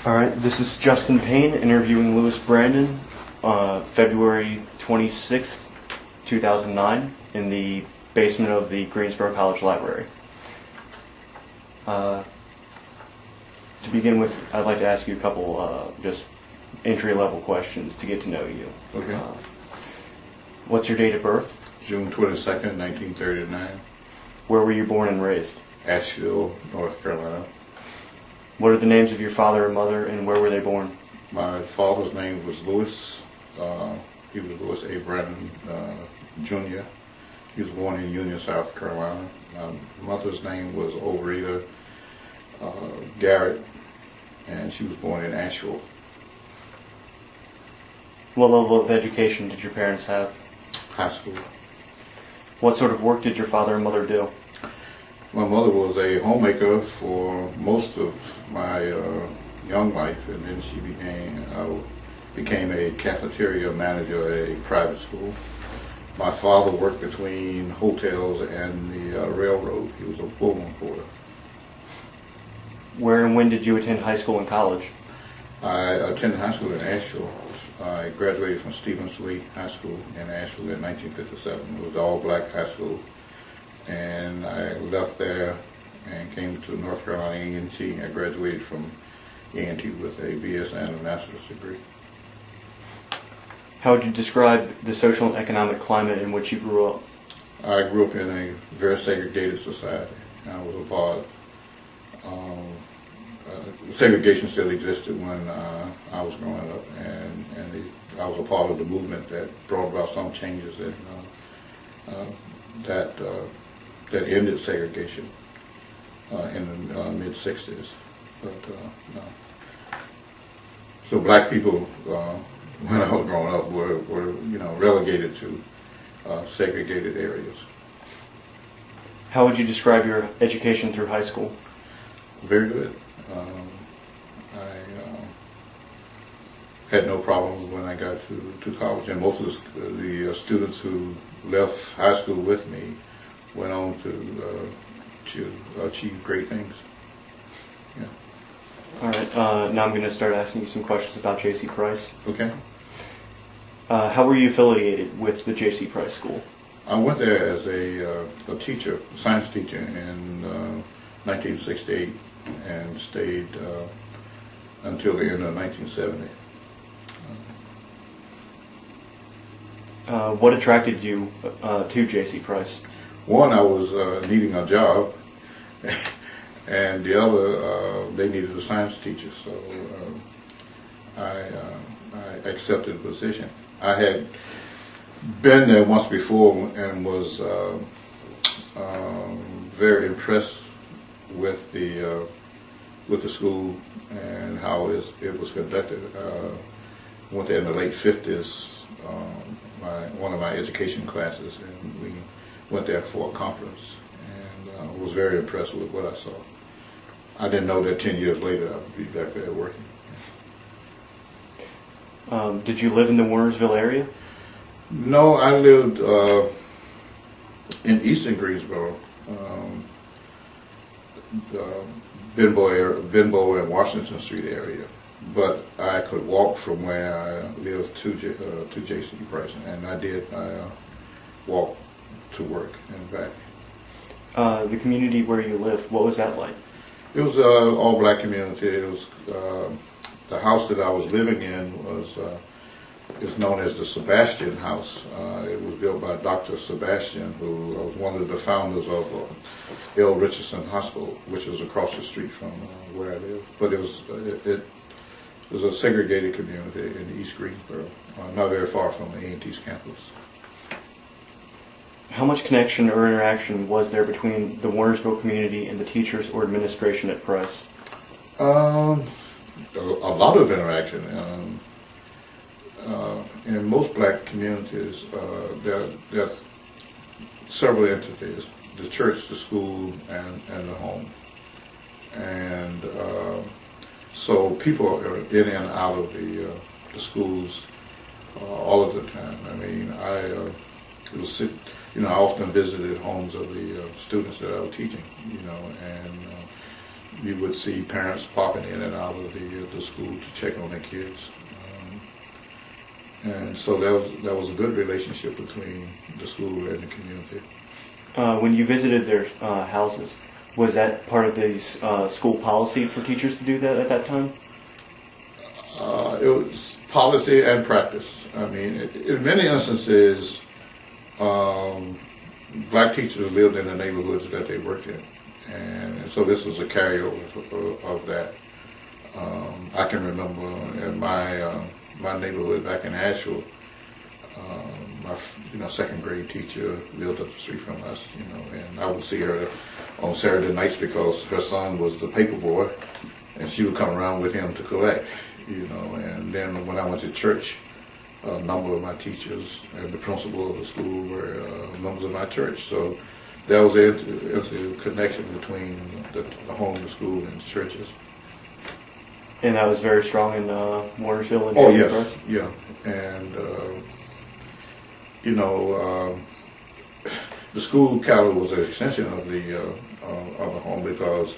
All right, this is Justin Payne interviewing Lewis Brandon, February 26th, 2009, in the basement of the Greensboro College Library. To begin with, I'd like to ask you a couple just entry-level questions to get to know you. Okay. What's your date of birth? June 22nd, 1939, Where were you born and raised? Asheville, North Carolina. What are the names of your father and mother, and where were they born? My father's name was Lewis. He was Lewis A. Brandon Jr. He was born in Union, South Carolina. My mother's name was Overita Garrett, and she was born in Asheville. What level of education did your parents have? High school. What sort of work did your father and mother do? My mother was a homemaker for most of my young life, and then she became a cafeteria manager at a private school. My father worked between hotels and the railroad. He was a Pullman porter. Where and when did you attend high school and college? I attended high school in Asheville. I graduated from Stevens Lee High School in Asheville in 1957. It was the all-black high school. And I left there and came to North Carolina A&T. I graduated from A&T with a BS and a master's degree. How would you describe the social and economic climate in which you grew up? I grew up in a very segregated society. I was a part of segregation still existed when I was growing up, and I was a part of the movement that brought about some changes that ended segregation in the mid-60s. So black people, when I was growing up, were relegated to segregated areas. How would you describe your education through high school? Very good. I had no problems when I got to college, and most of the students who left high school with me went on to achieve great things. Yeah. All right. Now I'm going to start asking you some questions about J.C. Price. Okay. How were you affiliated with the J.C. Price School? I went there as a teacher, science teacher, in 1968, and stayed until the end of 1970. What attracted you to J.C. Price? One, I was needing a job, and the other, they needed a science teacher, so I accepted the position. I had been there once before and was very impressed with the school and how it was conducted. I went there in the late 50s. One of my education classes, and we went there for a conference, and was very impressed with what I saw. I didn't know that 10 years later I would be back there working. Did you live in the Warnersville area? No, I lived in eastern Greensboro, Benbow and Washington Street area. But I could walk from where I lived to J.C. Price, and I did. I walk to work and back. The community where you lived, what was that like? It was an all-black community. It was the house that I was living in is known as the Sebastian House. It was built by Dr. Sebastian, who was one of the founders of L. Richardson Hospital, which is across the street from where I live. But it was a segregated community in East Greensboro, not very far from the A&T's campus. How much connection or interaction was there between the Warnersville community and the teachers or administration at Price? A lot of interaction. In most black communities, there are several entities: the church, the school, and the home. And so people are in and out of the schools all of the time. I mean, I often visited homes of the students that I was teaching, and you would see parents popping in and out of the school to check on their kids. And so that was a good relationship between the school and the community. When you visited their houses, was that part of the school policy for teachers to do that at that time? It was policy and practice. I mean, in many instances, black teachers lived in the neighborhoods that they worked in, and so this was a carryover of that. I can remember in my neighborhood back in Asheville, my second grade teacher lived up the street from us, and I would see her on Saturday nights because her son was the paper boy, and she would come around with him to collect, and then when I went to church, a number of my teachers and the principal of the school were members of my church. So there was an interconnection between the home, the school, and the churches. And that was very strong in Warnersville and Oh, J.C. yes, Price? yeah. And, the school kind of was an extension of the home because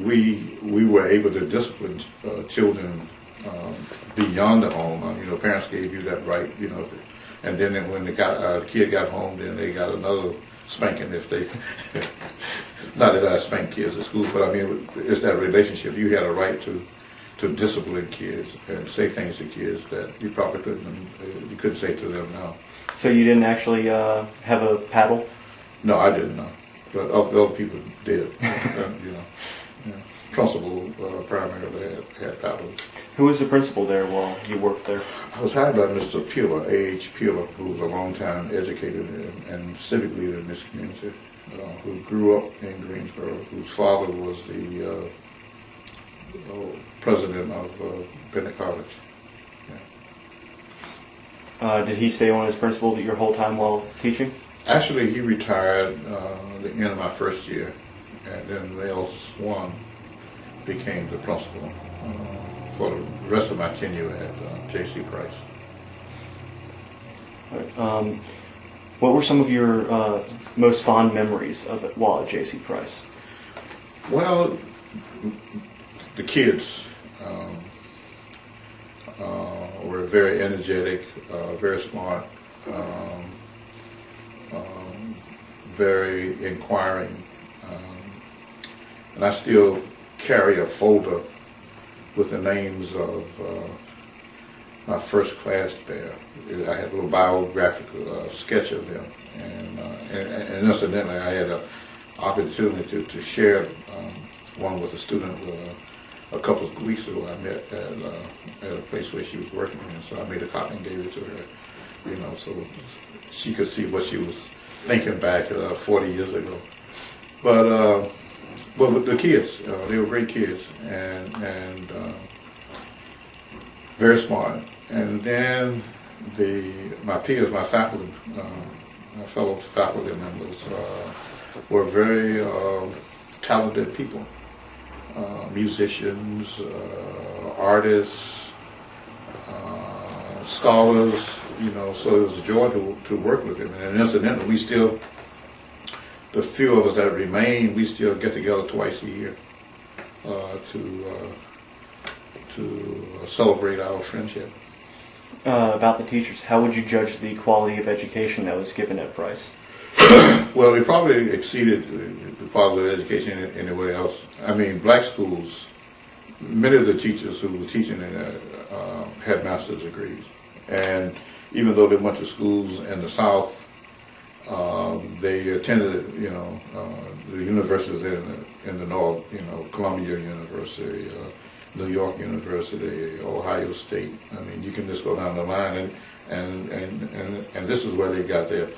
we were able to discipline children beyond the home. Parents gave you that right, and then when the kid got home, then they got another spanking if they, not that I spank kids at school, but I mean, it's that relationship. You had a right to discipline kids and say things to kids that you probably couldn't say to them now. So you didn't actually have a paddle? No, I didn't know, but other people did. Principal primarily had paddles. Who was the principal there while you worked there? I was hired by Mr. Peeler, A.H. Peeler, who was a long-time educator and civic leader in this community, who grew up in Greensboro, whose father was the president of Bennett College. Yeah. Did he stay on as principal your whole time while teaching? Actually, he retired the end of my first year, and then Mel Swan became the principal for the rest of my tenure at J.C. Price. Right. What were some of your most fond memories of it while at J.C. Price? Well, the kids were very energetic, very smart, very inquiring, and I still carry a folder with the names of my first class there. I had a little biographical sketch of them, and incidentally, I had an opportunity to share one with a student a couple of weeks ago. I met at a place where she was working, and so I made a copy and gave it to her, so she could see what she was thinking back 40 years ago. But with the kids, they were great kids and very smart. And then my peers, my faculty, my fellow faculty members were very talented people, musicians, artists, scholars. So it was a joy to work with them. And incidentally, the few of us that remain, we still get together twice a year to celebrate our friendship. About the teachers, how would you judge the quality of education that was given at Price? Well, they probably exceeded the quality of education anywhere else. I mean, black schools, many of the teachers who were teaching had master's degrees. And even though they went to schools in the South, they attended, the universities in the North, Columbia University, New York University, Ohio State. I mean, you can just go down the line, and this is where they got their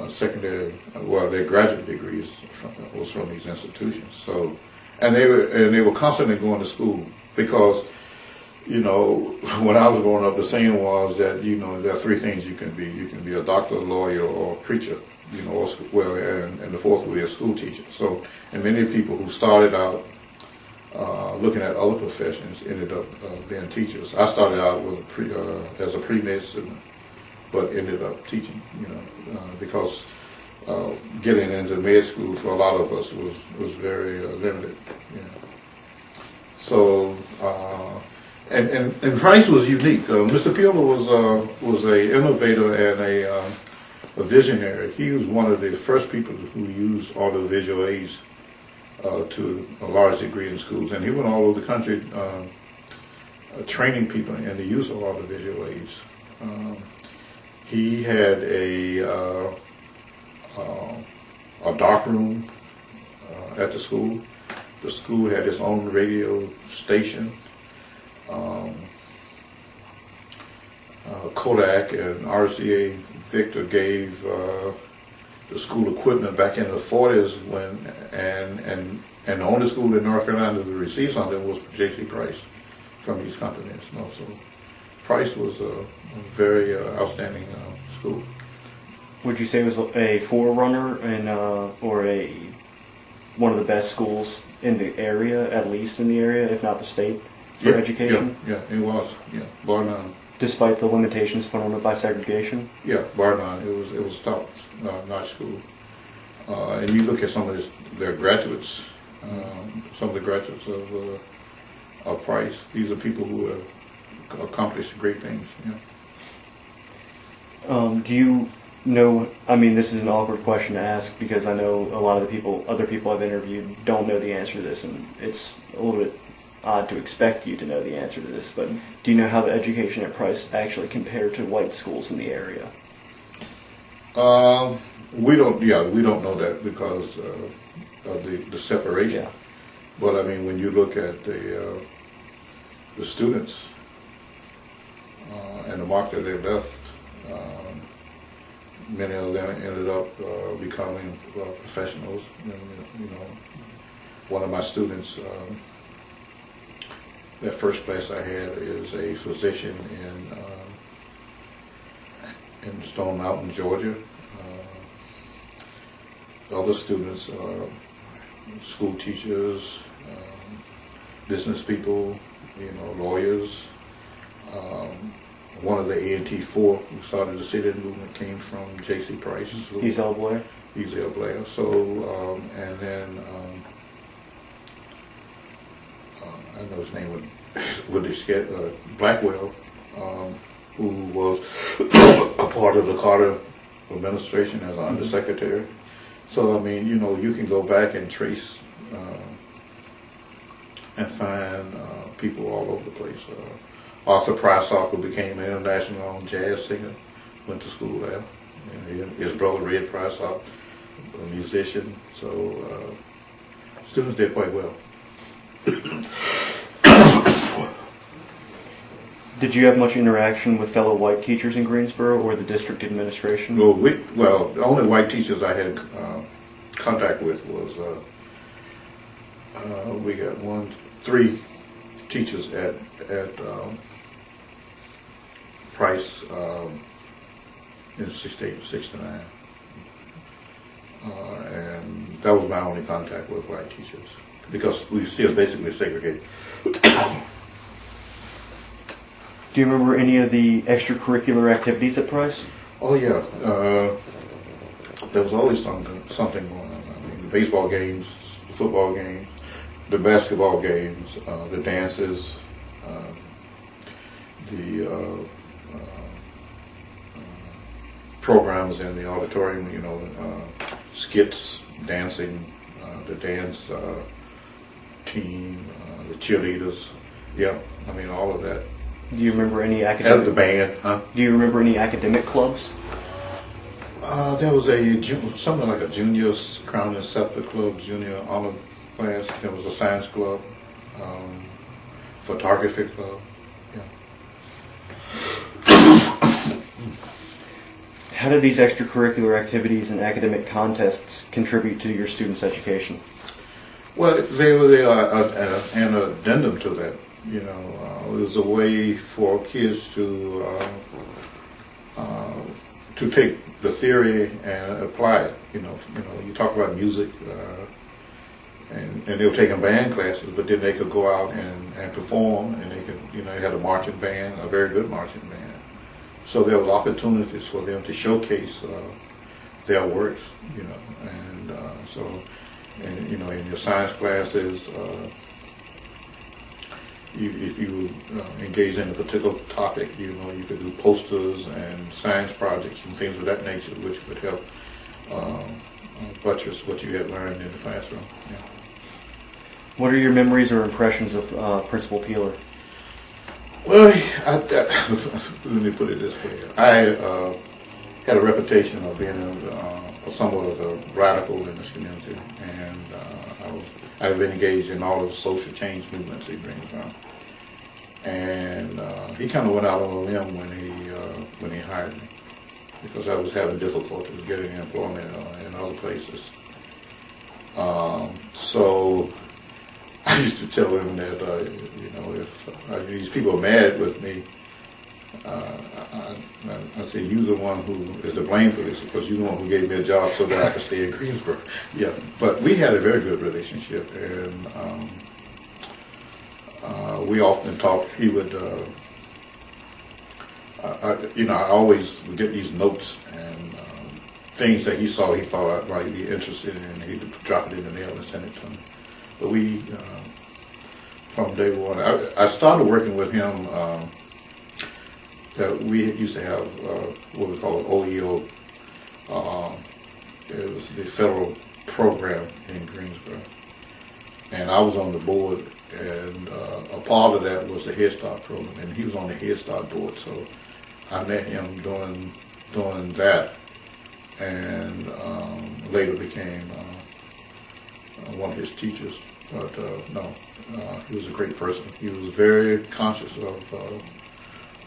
secondary, their graduate degrees was from these institutions. So, and they were constantly going to school because, when I was growing up, the saying was that there are three things you can be. You can be a doctor, a lawyer, or a preacher. And the fourth would be a school teacher. So, and many people who started out looking at other professions ended up being teachers. I started out as a pre-med student, but ended up teaching, because getting into med school for a lot of us was very limited. You know. So and Price was unique. Mr. Peeler was a innovator and a visionary. He was one of the first people who used audiovisual aids to a large degree in schools, and he went all over the country training people in the use of audiovisual aids. He had a dark room at the school. The school had its own radio station. Kodak and RCA Victor gave the school equipment back in the 40s when, and the only school in North Carolina to receive something was J.C. Price from these companies. You know, so Price was a very outstanding school. Would you say it was a forerunner and or one of the best schools in the area, at least in the area, if not the state, for education? Yeah, it was. Yeah, bar none. Despite the limitations put on it by segregation? Yeah, bar none. It was a top-notch school. And you look at some of their graduates, some of the graduates of Price. These are people who have accomplished great things. Yeah. Do you know? I mean, this is an awkward question to ask because I know a lot of the other people I've interviewed, don't know the answer to this, and it's a little bit odd to expect you to know the answer to this. But do you know how the education at Price actually compared to white schools in the area? We don't. Yeah, we don't know that because of the separation. Yeah. But I mean, when you look at the students and the mark that they left, many of them ended up becoming professionals. You know, one of my students, that first class I had, is a physician in Stone Mountain, Georgia. The other students are school teachers, business people, you know, lawyers. One of the A&T4 who started the sit-in movement came from J.C. Price. Ezel Blair? Ezel Blair. So, and then, I know his name would escape, Blackwell, who was a part of the Carter administration as an undersecretary. So, I mean, you know, you can go back and trace and find people all over the place. Arthur Prysock, who became an international jazz singer, went to school there. And his brother, Red Prysock, a musician. So students did quite well. Did you have much interaction with fellow white teachers in Greensboro or the district administration? Well, the only white teachers I had contact with was we got 3 teachers at Price in 68, 69. And that was my only contact with white teachers because we still basically segregated. Do you remember any of the extracurricular activities at Price? Oh yeah, there was always something going on. I mean, the baseball games, the football games, the basketball games, the dances, the programs in the auditorium. You know, skits, dancing, the dance team, the cheerleaders. Yeah, I mean all of that. Do you remember any academic? At the band, huh? Do you remember any academic clubs? There was something like a junior crown and scepter club, junior honor class. There was a science club, photography club. Yeah. How do these extracurricular activities and academic contests contribute to your students' education? Well, they were an addendum to that. You know, it was a way for kids to take the theory and apply it. You know, you talk about music, and they were taking band classes, but then they could go out and perform, and they could, they had a marching band, a very good marching band. So there was opportunities for them to showcase their works, and and in your science classes, if you engage in a particular topic, you could do posters and science projects and things of that nature, which would help buttress what you had learned in the classroom. Yeah. What are your memories or impressions of Principal Peeler? Well, let me put it this way. I had a reputation of being somewhat of a radical in this community, and I've been engaged in all of the social change movements in Greensboro. And he kind of went out on a limb when he hired me, because I was having difficulties getting employment in other places. So I used to tell him that if these people are mad with me, I say, "You the one who is to blame for this, because you the one who gave me a job so that I could stay in Greensboro." Yeah, but we had a very good relationship, and we often talked. He would, I always would get these notes and things that he saw he thought I might be interested in, and he'd drop it in the mail and send it to me. But we, from day one, I started working with him. We used to have what we call an OEO. It was the federal program in Greensboro, and I was on the board, and a part of that was the Head Start program, and he was on the Head Start board. So I met him doing that, and later became one of his teachers. But he was a great person. He was very conscious of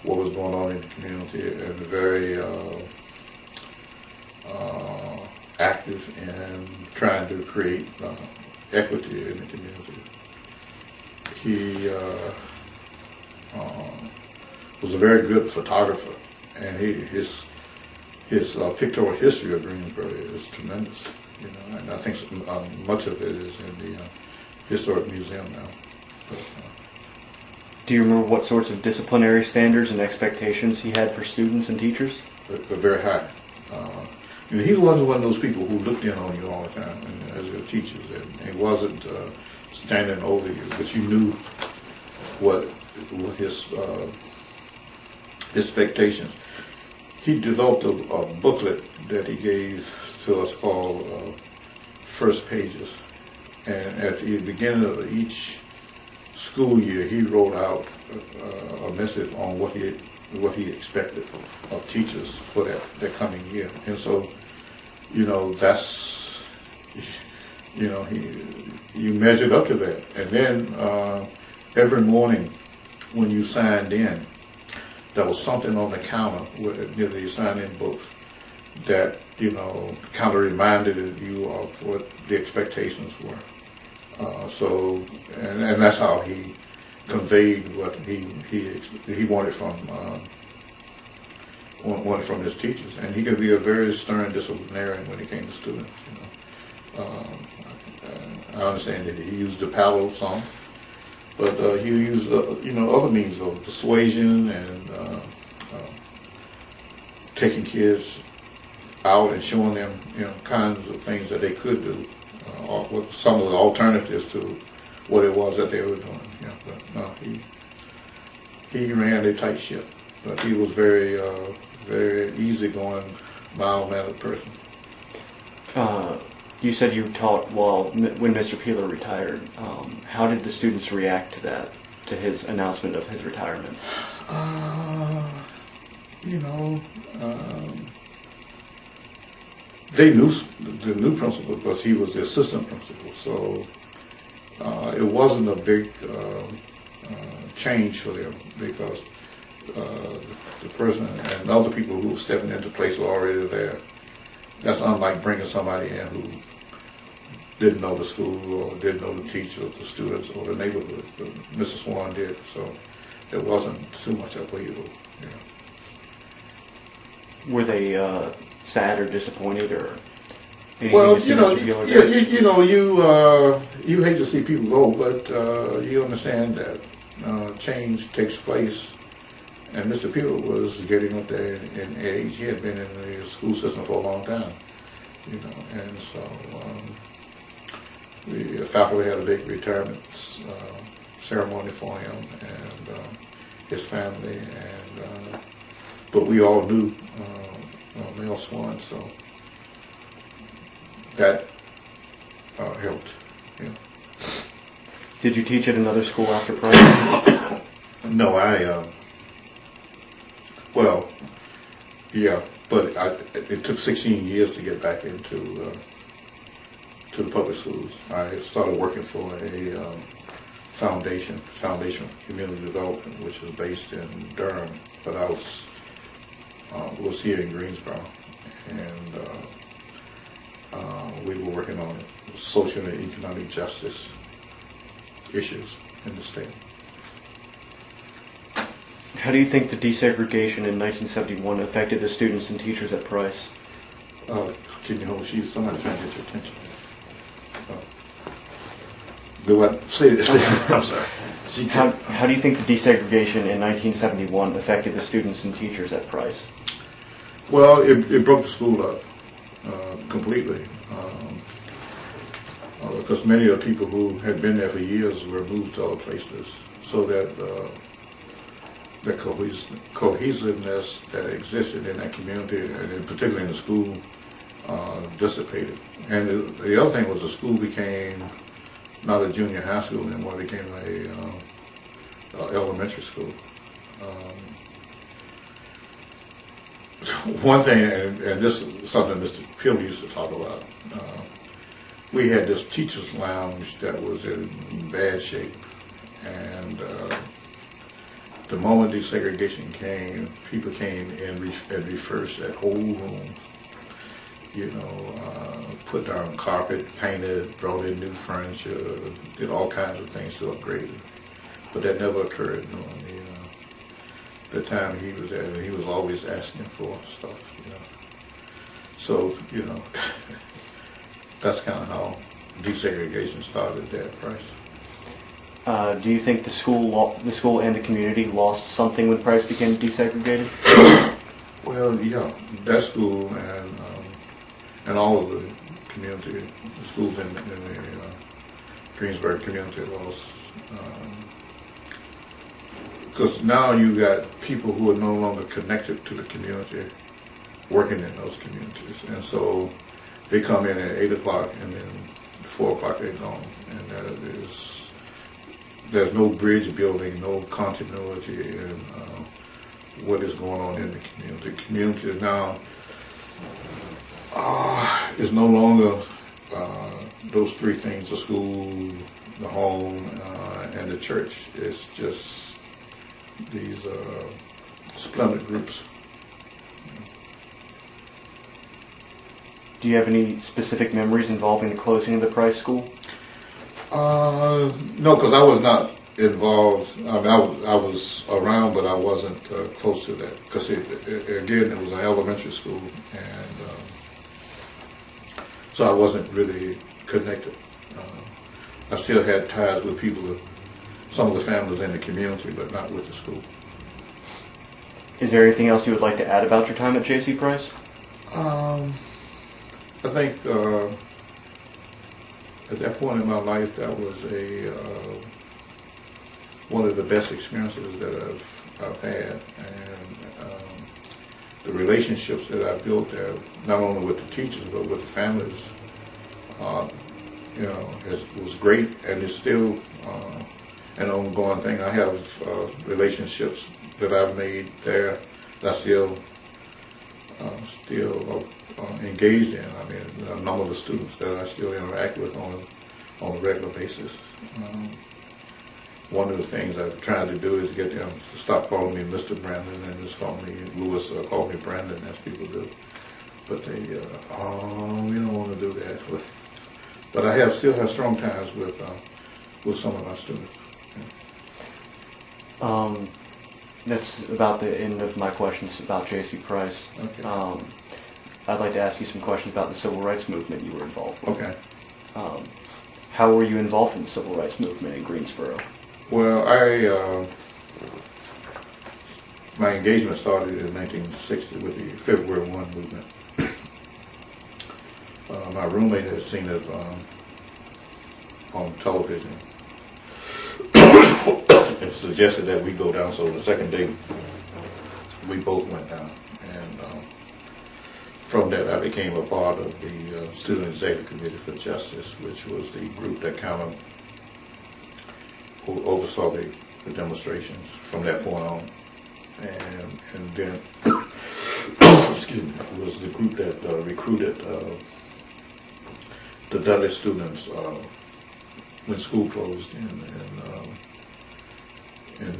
what was going on in the community, and very active in trying to create equity in the community. He was a very good photographer, and his pictorial history of Greensboro is tremendous. And I think much of it is in the Historic Museum now. But, do you remember what sorts of disciplinary standards and expectations he had for students and teachers? They're very high. He wasn't one of those people who looked in on you all the time as your teachers. And he wasn't standing over you, but you knew what his expectations. He developed a booklet that he gave to us called First Pages. And at the beginning of each school year, he wrote out a message on what he expected of teachers for that coming year. And so, that's, you measured up to that. And then every morning when you signed in, there was something on the counter with the sign-in books that, kind of reminded you of what the expectations were. And that's how he conveyed what he wanted from his teachers. And he could be a very stern disciplinarian when it came to students. I understand that he used the paddle some, but he used other means of persuasion and taking kids out and showing them kinds of things that they could do. What some of the alternatives to what it was that they were doing. But no, he ran a tight ship, but he was very easygoing, mild-mannered person. You said you taught when Mr. Peeler retired. How did the students react to that, to his announcement of his retirement? They knew the new principal because he was the assistant principal, so it wasn't a big change for them, because the person and other people who were stepping into place were already there. That's unlike bringing somebody in who didn't know the school or didn't know the teacher or the students or the neighborhood, but Mr. Swan did, so it wasn't too much upheaval. Were they sad or disappointed, or anything? Well, you hate to see people go, but you understand that change takes place. And Mr. Peeler was getting up there in age. He had been in the school system for a long time. you know, and so the faculty had a big retirement ceremony for him and his family, and but we all knew Mel Swan, so that helped. Yeah. Did you teach at another school after Price? No, well, yeah, but it took 16 years to get back into to the public schools. I started working for a foundation for community development, which is based in Durham, but I was here in Greensboro, and we were working on social and economic justice issues in the state. How do you think the desegregation in 1971 affected the students and teachers at Price? Can you hold? Somebody trying to get your attention. Do what? Say this. I'm sorry. How do you think the desegregation in 1971 affected the students and teachers at Price? Well, it broke the school up completely, because many of the people who had been there for years were moved to other places, so that the cohesiveness that existed in that community, and particularly in the school, dissipated. And the other thing was the school became not a junior high school anymore; it became a elementary school. One thing, and this is something Mr. Pill used to talk about, we had this teacher's lounge that was in bad shape, and the moment desegregation came, people came in and refurbished that whole room, you know, put down carpet, painted, brought in new furniture, did all kinds of things to upgrade it. But that never occurred during the time he was there. He was always asking for stuff, you know. So, you know, that's kind of how desegregation started at that Price. Do you think the school and the community lost something when Price became desegregated? Well, yeah, that school and all of the community, the schools in the Greensboro community lost. Because now you got people who are no longer connected to the community working in those communities. And so they come in at 8 o'clock and then 4 o'clock they're gone. And there's no bridge building, no continuity in what is going on in the community. The community is now is no longer those three things: the school, the home, and the church. It's just these splendid groups. Do you have any specific memories involving the closing of the Price School? No, because I was not involved. I mean, I was around, but I wasn't close to that. Because again, it was an elementary school, and so I wasn't really connected. I still had ties with people, some of the families in the community, but not with the school. Is there anything else you would like to add about your time at J.C. Price? I think at that point in my life, that was one of the best experiences that I've had, and the relationships that I built there, not only with the teachers but with the families, you know, was great, and it's still an ongoing thing. I have relationships that I've made there that I still engaged in. I mean, a number of the students that I still interact with on a regular basis. One of the things I've tried to do is get them to stop calling me Mr. Brandon and just call me Lewis, or call me Brandon, as people do. But they, we don't want to do that. But I still have strong ties with some of my students. Yeah. That's about the end of my questions about J.C. Price. Okay. I'd like to ask you some questions about the civil rights movement you were involved with. Okay. How were you involved in the civil rights movement in Greensboro? Well, my engagement started in 1960 with the February 1 movement. My roommate had seen it on television and suggested that we go down. So the second day, we both went down, and from that, I became a part of the Student Executive Committee for Justice, which was the group that kind of oversaw the demonstrations from that point on. And then, excuse me, it was the group that recruited the Dudley students when school closed in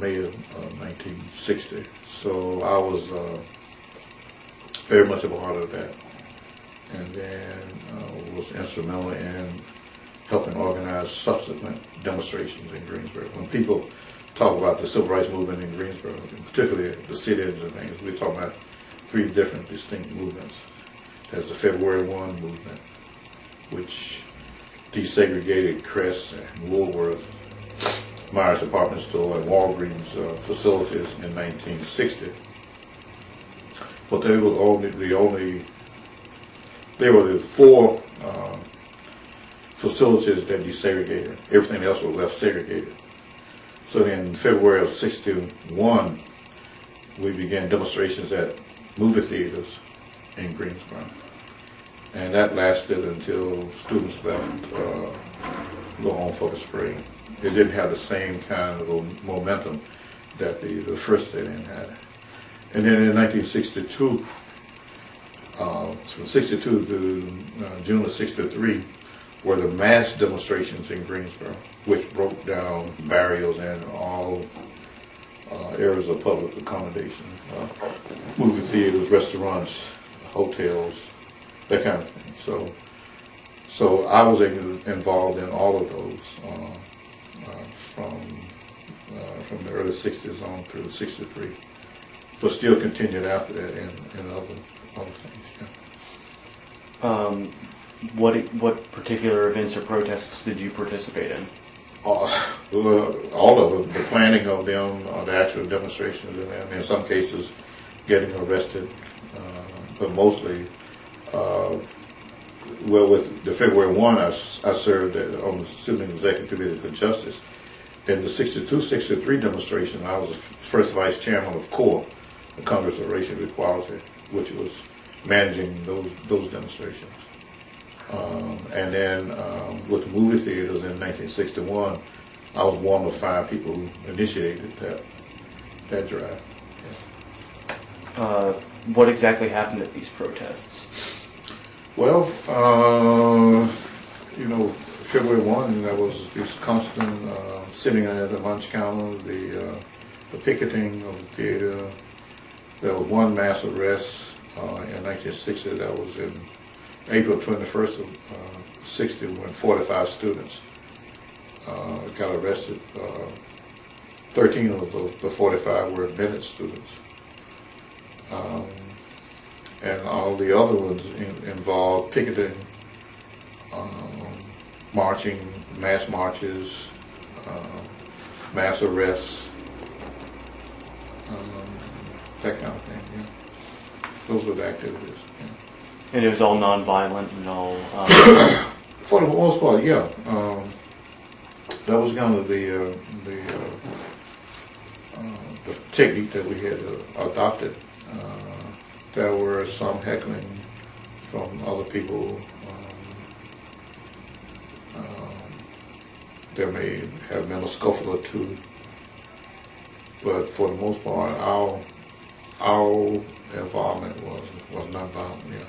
May of 1960. So I was very much a part of that, and then was instrumental in helping organize subsequent demonstrations in Greensboro. When people talk about the civil rights movement in Greensboro, particularly the sit-ins and things, we're talking about three different distinct movements. There's the February 1 movement, which desegregated Crest and Woolworth, Myers Department Store, and Walgreens facilities in 1960. But they were the four facilities that desegregated. Everything else was left segregated. So in February of '61, we began demonstrations at movie theaters in Greensboro. And that lasted until students left go home for the spring. It didn't have the same kind of momentum that the first sit-in had. And then in 1962, from '62 to June of '63, were the mass demonstrations in Greensboro, which broke down barriers and all areas of public accommodation, movie theaters, restaurants, hotels, that kind of thing. So I was involved in all of those from the early '60s on through '63, but still continued after that in other things. Yeah. What particular events or protests did you participate in? All of them, the planning of them, the actual demonstrations, and in some cases getting arrested, but mostly, with the February 1, I served on the Student Executive Committee for Justice. In the '62-'63 demonstration, I was the first vice chairman of CORE, the Congress of Racial Equality, which was managing those demonstrations. And then with the movie theaters in 1961, I was one of 5 people who initiated that drive. Yeah. What exactly happened at these protests? Well, February 1, there was this constant sitting at the lunch counter, the picketing of the theater. There was one mass arrest in 1960 that was in April 21st of '60 when 45 students got arrested. 13 of the 45 were admitted students. And all the other ones involved picketing, marching, mass marches, mass arrests, that kind of thing. Yeah. Those were the activities. Yeah. And it was all nonviolent and all. For the most part, yeah. That was kind of the technique that we had adopted. There were some heckling from other people. There may have been a scuffle or two, but for the most part, our involvement was nonviolent. Yeah.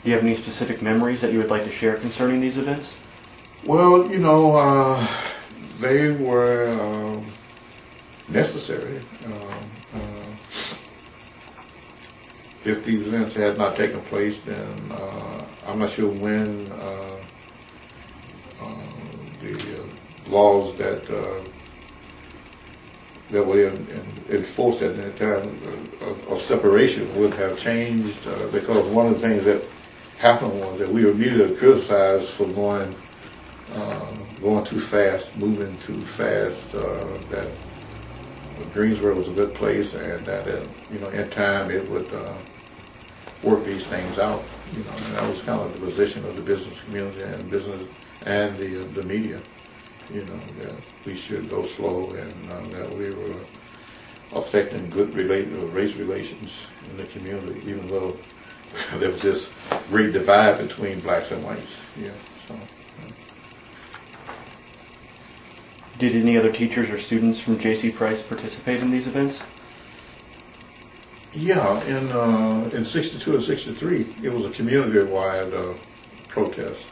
Do you have any specific memories that you would like to share concerning these events? Well, they were necessary. If these events had not taken place, then I'm not sure when the laws that were in force at that time of separation would have changed, because one of the things that happened was that we were immediately criticized for going too fast, moving too fast, that Greensboro was a good place, and that in time it would work these things out. You know, and that was kind of the position of the business community and business and the media. You know, that we should go slow, and that we were affecting good race relations in the community, even though there was this great divide between blacks and whites. Yeah. So. Did any other teachers or students from J.C. Price participate in these events? Yeah, in '62 and '63, it was a community-wide protest.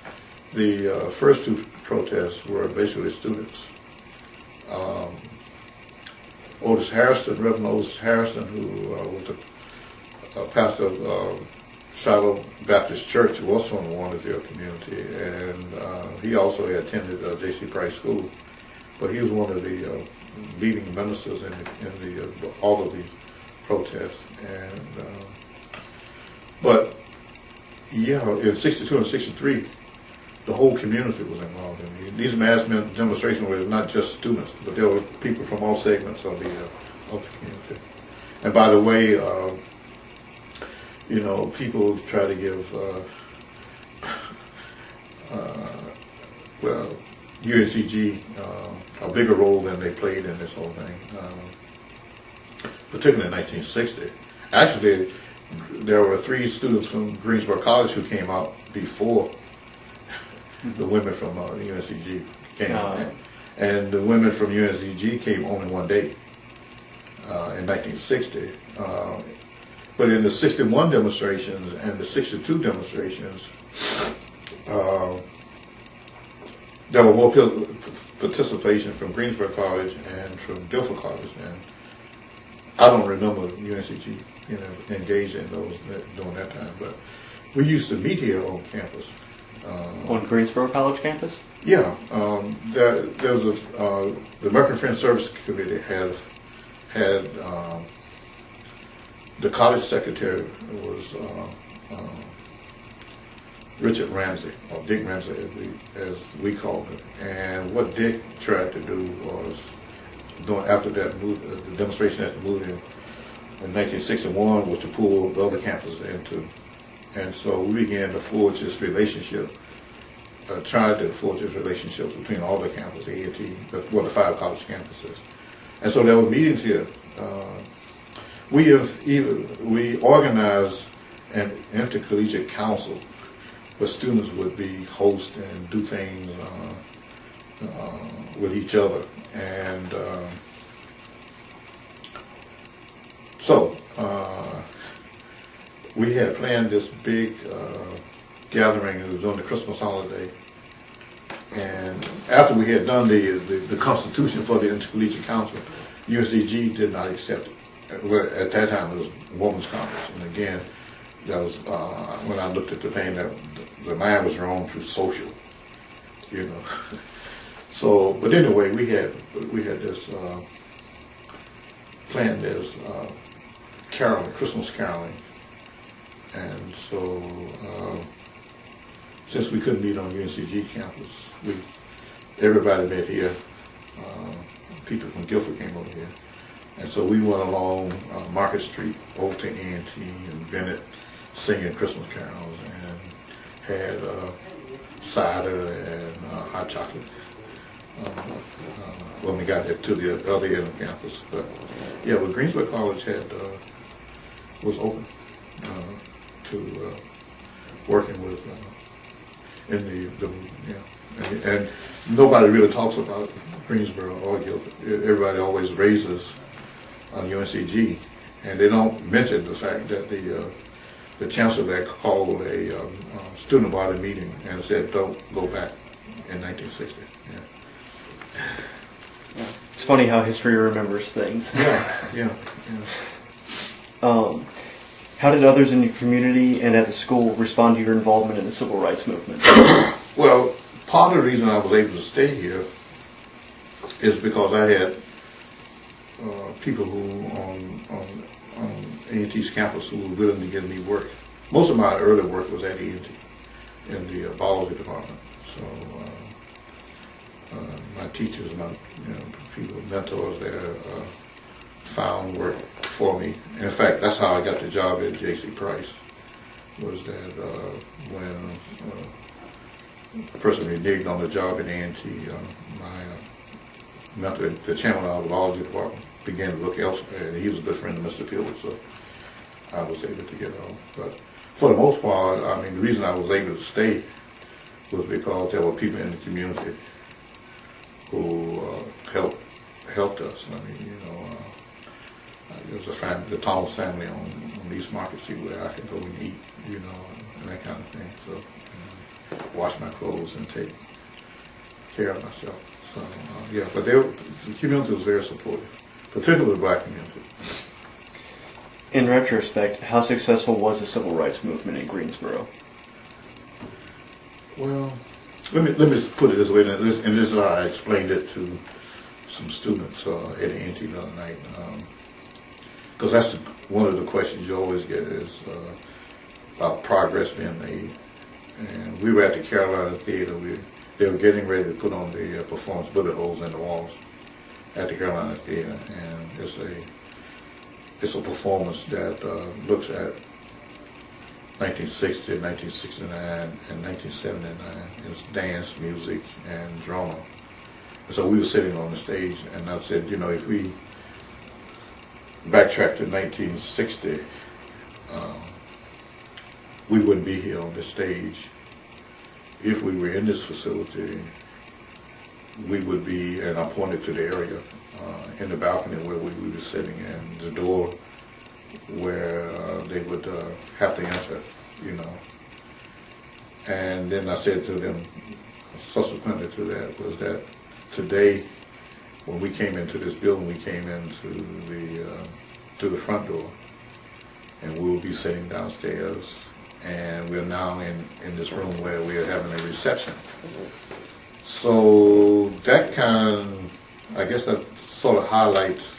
The first two protests were basically students. Otis Harrison, Reverend Otis Harrison, who was the pastor of Shiloh Baptist Church, was from the Warrensville community, and he also attended J.C. Price School. But he was one of the leading ministers in all of these protests. And but yeah, in '62 and '63, the whole community was involved in it. These mass demonstrations were not just students, but there were people from all segments of the community. And by the way, you know, people try to give well, UNCG a bigger role than they played in this whole thing, particularly in 1960. Actually, there were 3 students from Greensboro College who came out before the women from UNCG came. And the women from UNCG came only one day in 1960. But in the '61 demonstrations and the '62 demonstrations, there were more participation from Greensboro College and from Guilford College, and I don't remember UNCG, you know, engaged in those during that time. But we used to meet here on campus. On Greensboro College campus? Yeah, there was the American Friends Service Committee had the college secretary was Richard Ramsey, or Dick Ramsey as we called him. And what Dick tried to do was, after that move, the demonstration at the movie in 1961, was to pull the other campuses into. And so we began to forge this relationship, tried to forge this relationship between all the campuses, A&T, well, the 5 college campuses. And so there were meetings here. We organized an intercollegiate council where students would be host and do things with each other. And so we had planned this big gathering. It was on the Christmas holiday. And after we had done the constitution for the intercollegiate council, UNCG did not accept it. At that time, it was Women's Congress. And again, that was when I looked at the thing, that the line was drawn through social, you know. So, but anyway, we had this planned this caroling, Christmas caroling, and so since we couldn't meet on UNCG campus, everybody met here. People from Guilford came over here. And so we went along Market Street over to A&T and Bennett singing Christmas carols, and had cider and hot chocolate when we got to the other end of campus. But yeah, but Greensboro College was open to working with in the yeah, and nobody really talks about Greensboro or Guilford. Everybody always raises UNCG, and they don't mention the fact that the chancellor called a student body meeting and said, "Don't go back," in 1960. Yeah. It's funny how history remembers things. Yeah. How did others in your community and at the school respond to your involvement in the civil rights movement? Well, part of the reason I was able to stay here is because I had people who on A&T's campus who were willing to give me work. Most of my early work was at A&T in the biology department. So my teachers, my people, mentors there, found work for me. And in fact, that's how I got the job at J.C. Price. was that when the person reneged on the job at A&T, my mentor, the chairman of the biology department, began to look elsewhere, and he was a good friend of Mr. Peeler, so I was able to get on. But for the most part, I mean, the reason I was able to stay was because there were people in the community who helped us. I mean, you know, there was a family, the Thomas family on East Market Street, where I could go and eat, you know, and that kind of thing. So, wash my clothes and take care of myself. So, yeah, but the community was very supportive, particularly the black community. In retrospect, how successful was the civil rights movement in Greensboro? Well, let me put it this way, and this is how I explained it to some students at A&T the other night. Because that's one of the questions you always get is about progress being made. And we were at the Carolina Theater. They were getting ready to put on the performance bullet holes in the walls at the Carolina Theater, and it's a performance that looks at 1960, 1969, and 1979. It's dance, music, and drama. And so we were sitting on the stage, and I said, you know, if we backtrack to 1960, we wouldn't be here on this stage. If we were in this facility, we would be, and I pointed to the area in the balcony where we would be sitting, and the door where they would have to enter, you know. And then I said to them, subsequently to that, was that today, when we came into this building, we came into the front door, and we will be sitting downstairs, and we're now in this room where we are having a reception. So that I guess that sort of highlights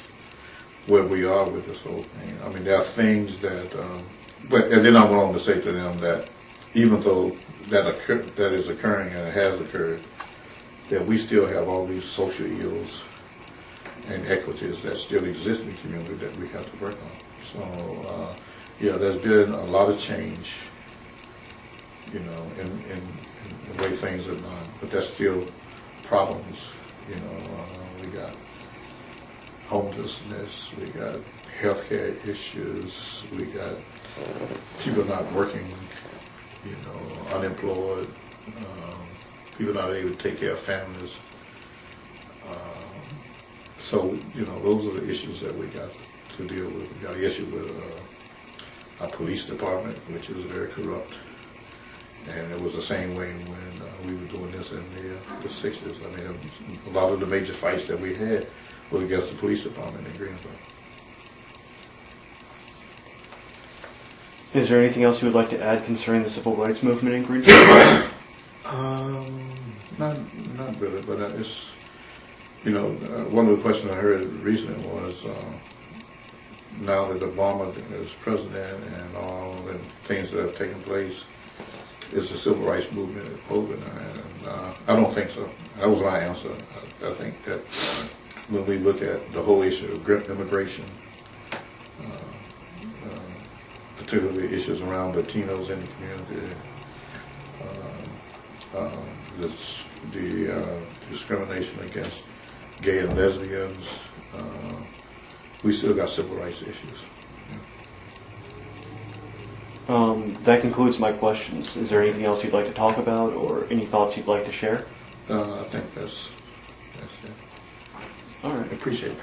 where we are with this whole thing. I mean, there are things that, and then I went on to say to them that even though that is occurring and it has occurred, that we still have all these social ills and equities that still exist in the community that we have to work on. So, yeah, there's been a lot of change, you know, in the way things are done, but there's still problems, you know. We got homelessness, we got healthcare issues, we got people not working, you know, unemployed, people not able to take care of families. So, you know, those are the issues that we got to deal with. We got an issue with our police department, which is very corrupt. And it was the same way when we were doing this in the 60s. I mean, a lot of the major fights that we had was against the police department in Greensboro. Is there anything else you would like to add concerning the civil rights movement in Greensboro? Not really, but it's, you know, one of the questions I heard recently was, now that Obama is president and all the things that have taken place, is the civil rights movement over? And I don't think so. That was my answer. I think that when we look at the whole issue of immigration, particularly issues around Latinos in the community, the discrimination against gay and lesbians, we still got civil rights issues. That concludes my questions. Is there anything else you'd like to talk about or any thoughts you'd like to share? I think that's it. All right. I appreciate it.